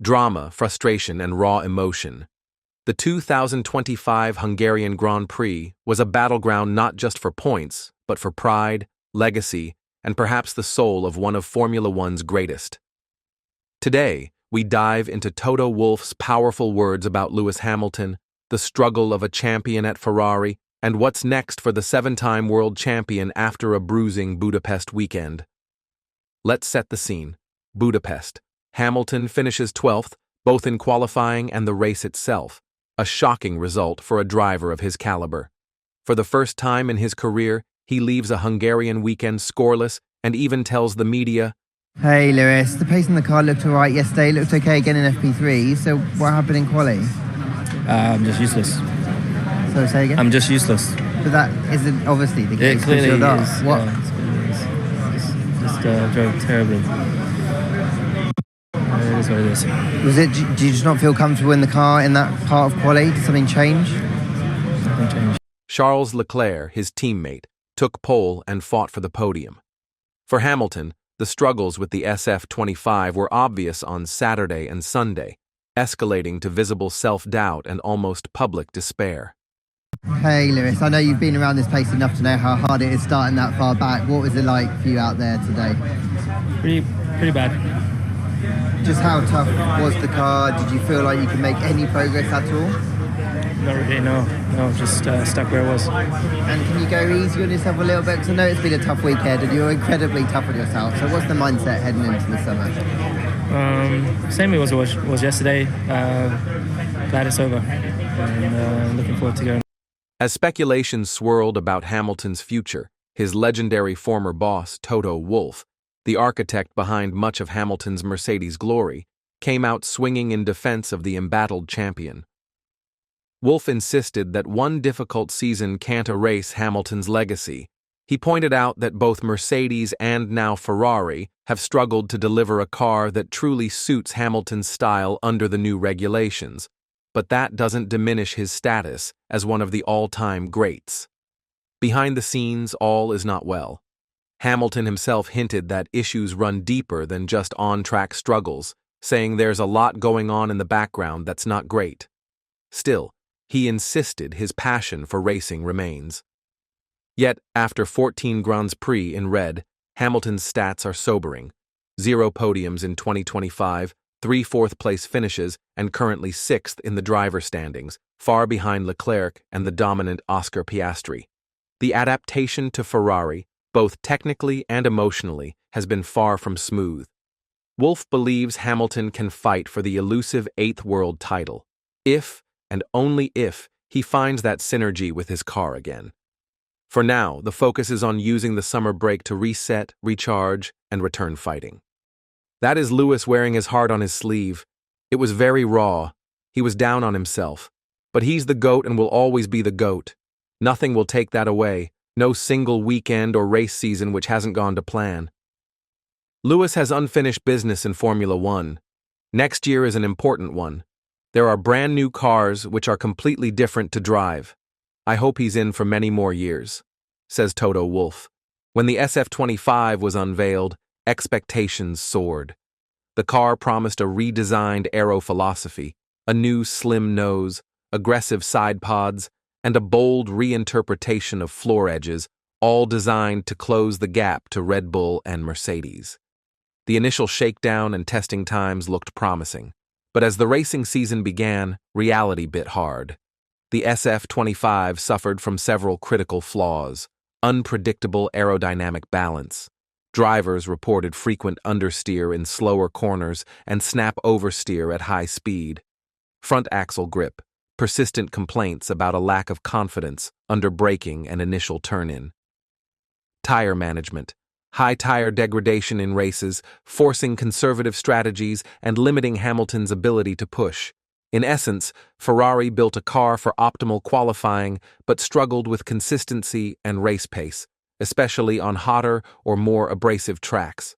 drama, frustration, and raw emotion. The 2025 Hungarian Grand Prix was a battleground not just for points, but for pride, legacy, and perhaps the soul of one of Formula One's greatest. Today, we dive into Toto Wolff's powerful words about Lewis Hamilton, the struggle of a champion at Ferrari, and what's next for the seven-time world champion after a bruising Budapest weekend. Let's set the scene. Budapest. Hamilton finishes 12th, both in qualifying and the race itself, a shocking result for a driver of his caliber. For the first time in his career, he leaves a Hungarian weekend scoreless and even tells the media, "Hey Lewis, the pace in the car looked alright yesterday, looked okay again in FP3, so what happened in quali?" I'm just useless. So say again? I'm just useless. But that isn't obviously the case. It clearly you're not. is. What? Yeah, just drove terribly. It is what it is. Did you just not feel comfortable in the car in that part of quali? Did something change? Nothing changed. Charles Leclerc, his teammate, took pole and fought for the podium. For Hamilton, the struggles with the SF25 were obvious on Saturday and Sunday, escalating to visible self-doubt and almost public despair. Hey Lewis, I know you've been around this place enough to know how hard it is starting that far back. What was it like for you out there today? Pretty bad. Just how tough was the car? Did you feel like you could make any progress at all? Not really, no. No, just stuck where I was. And can you go easy on yourself a little bit? Because I know it's been a tough weekend and you're incredibly tough on yourself. So what's the mindset heading into the summer? Same as it was yesterday. Glad it's over. And looking forward to going. As speculation swirled about Hamilton's future, his legendary former boss, Toto Wolff, the architect behind much of Hamilton's Mercedes glory, came out swinging in defense of the embattled champion. Wolff insisted that one difficult season can't erase Hamilton's legacy. He pointed out that both Mercedes and now Ferrari have struggled to deliver a car that truly suits Hamilton's style under the new regulations, but that doesn't diminish his status as one of the all-time greats. Behind the scenes, all is not well. Hamilton himself hinted that issues run deeper than just on-track struggles, saying there's a lot going on in the background that's not great. Still, he insisted his passion for racing remains. Yet, after 14 Grands Prix in red, Hamilton's stats are sobering. 0 podiums in 2025, 3 fourth-place finishes, and currently 6th in the driver standings, far behind Leclerc and the dominant Oscar Piastri. The adaptation to Ferrari, both technically and emotionally, has been far from smooth. Wolff believes Hamilton can fight for the elusive 8th world title, if, and only if, he finds that synergy with his car again. For now, the focus is on using the summer break to reset, recharge, and return fighting. That is Lewis wearing his heart on his sleeve. It was very raw. He was down on himself. But he's the GOAT and will always be the GOAT. Nothing will take that away. No single weekend or race season which hasn't gone to plan. Lewis has unfinished business in Formula One. Next year is an important one. There are brand new cars which are completely different to drive. I hope he's in for many more years, says Toto Wolff. When the SF25 was unveiled, expectations soared. The car promised a redesigned aero philosophy, a new slim nose, aggressive side pods, and a bold reinterpretation of floor edges, all designed to close the gap to Red Bull and Mercedes. The initial shakedown and testing times looked promising, but as the racing season began, reality bit hard. The SF25 suffered from several critical flaws: unpredictable aerodynamic balance. Drivers reported frequent understeer in slower corners and snap oversteer at high speed. Front axle grip, persistent complaints about a lack of confidence under braking and initial turn-in. Tire management, high tire degradation in races, forcing conservative strategies and limiting Hamilton's ability to push. In essence, Ferrari built a car for optimal qualifying but struggled with consistency and race pace, especially on hotter or more abrasive tracks.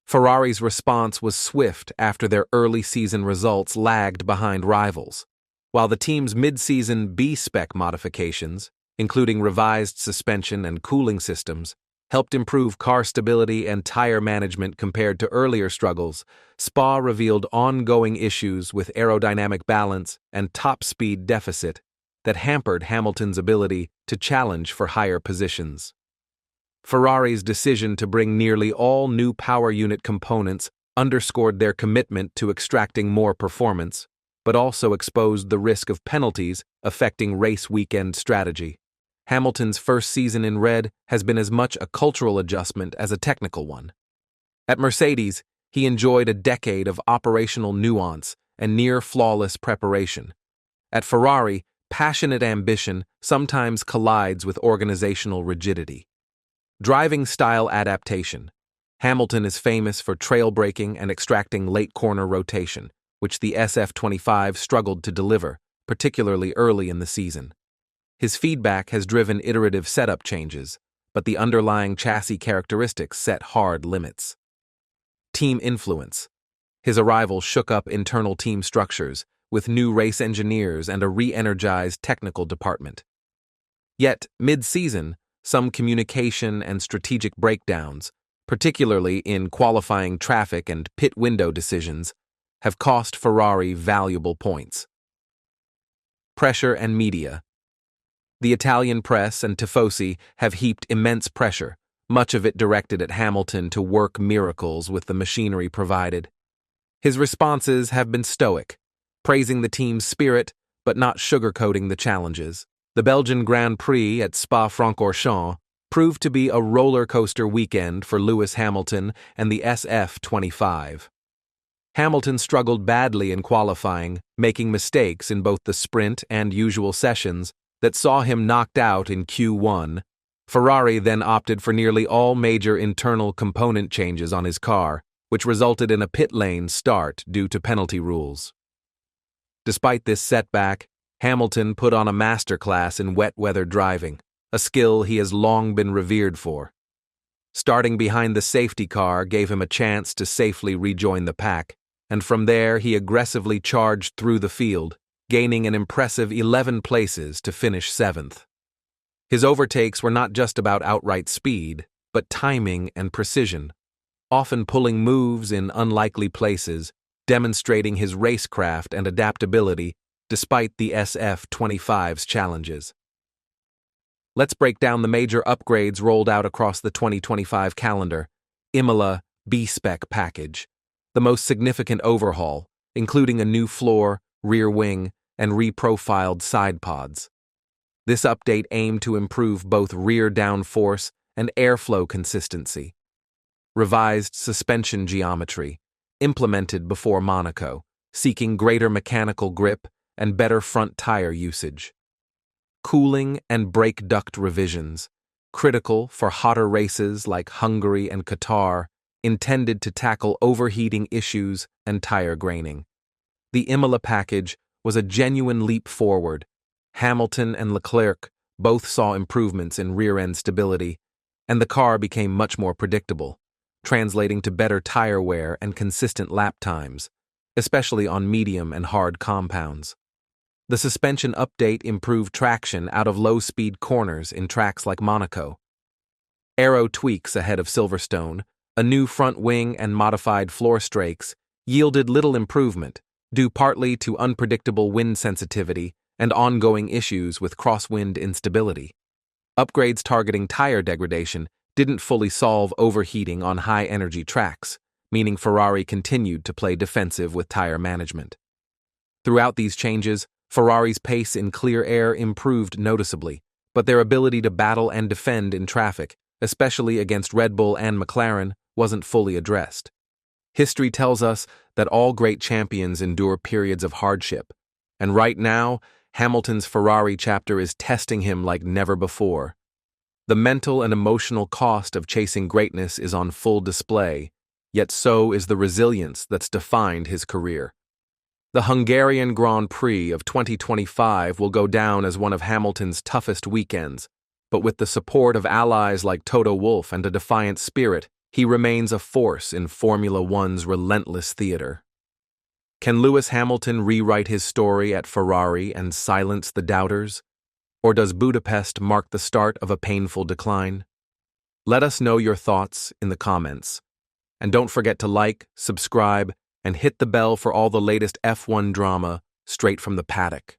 Ferrari's response was swift after their early season results lagged behind rivals, while the team's mid-season B-spec modifications, including revised suspension and cooling systems, helped improve car stability and tire management compared to earlier struggles, Spa revealed ongoing issues with aerodynamic balance and top speed deficit that hampered Hamilton's ability to challenge for higher positions. Ferrari's decision to bring nearly all new power unit components underscored their commitment to extracting more performance, but also exposed the risk of penalties affecting race weekend strategy. Hamilton's first season in red has been as much a cultural adjustment as a technical one. At Mercedes, he enjoyed a decade of operational nuance and near-flawless preparation. At Ferrari, passionate ambition sometimes collides with organizational rigidity. Driving style adaptation. Hamilton is famous for trail-breaking and extracting late corner rotation, which the SF25 struggled to deliver, particularly early in the season. His feedback has driven iterative setup changes, but the underlying chassis characteristics set hard limits. Team influence. His arrival shook up internal team structures, with new race engineers and a re-energized technical department. Yet, mid-season, some communication and strategic breakdowns, particularly in qualifying traffic and pit window decisions, have cost Ferrari valuable points. Pressure and media. The Italian press and tifosi have heaped immense pressure, much of it directed at Hamilton to work miracles with the machinery provided. His responses have been stoic, praising the team's spirit but not sugarcoating the challenges. The Belgian Grand Prix at Spa-Francorchamps proved to be a roller coaster weekend for Lewis Hamilton and the SF25. Hamilton struggled badly in qualifying, making mistakes in both the sprint and usual sessions that saw him knocked out in Q1. Ferrari then opted for nearly all major internal component changes on his car, which resulted in a pit lane start due to penalty rules. Despite this setback, Hamilton put on a masterclass in wet weather driving, a skill he has long been revered for. Starting behind the safety car gave him a chance to safely rejoin the pack, and from there he aggressively charged through the field, gaining an impressive 11 places to finish 7th. His overtakes were not just about outright speed, but timing and precision, often pulling moves in unlikely places, demonstrating his racecraft and adaptability despite the SF25's challenges. Let's break down the major upgrades rolled out across the 2025 calendar. Imola B-Spec package, the most significant overhaul, including a new floor, rear wing, and reprofiled side pods. This update aimed to improve both rear downforce and airflow consistency. Revised suspension geometry, implemented before Monaco, seeking greater mechanical grip and better front tire usage. Cooling and brake duct revisions, critical for hotter races like Hungary and Qatar, intended to tackle overheating issues and tire graining. The Imola package was a genuine leap forward. Hamilton and Leclerc both saw improvements in rear-end stability, and the car became much more predictable, translating to better tire wear and consistent lap times, especially on medium and hard compounds. The suspension update improved traction out of low-speed corners in tracks like Monaco. Aero tweaks ahead of Silverstone, a new front wing and modified floor strakes, yielded little improvement, due partly to unpredictable wind sensitivity and ongoing issues with crosswind instability. Upgrades targeting tire degradation didn't fully solve overheating on high-energy tracks, meaning Ferrari continued to play defensive with tire management. Throughout these changes, Ferrari's pace in clear air improved noticeably, but their ability to battle and defend in traffic, especially against Red Bull and McLaren, wasn't fully addressed. History tells us that all great champions endure periods of hardship, and right now, Hamilton's Ferrari chapter is testing him like never before. The mental and emotional cost of chasing greatness is on full display, yet so is the resilience that's defined his career. The Hungarian Grand Prix of 2025 will go down as one of Hamilton's toughest weekends, but with the support of allies like Toto Wolff and a defiant spirit, he remains a force in Formula One's relentless theater. Can Lewis Hamilton rewrite his story at Ferrari and silence the doubters? Or does Budapest mark the start of a painful decline? Let us know your thoughts in the comments. And don't forget to like, subscribe, and hit the bell for all the latest F1 drama straight from the paddock.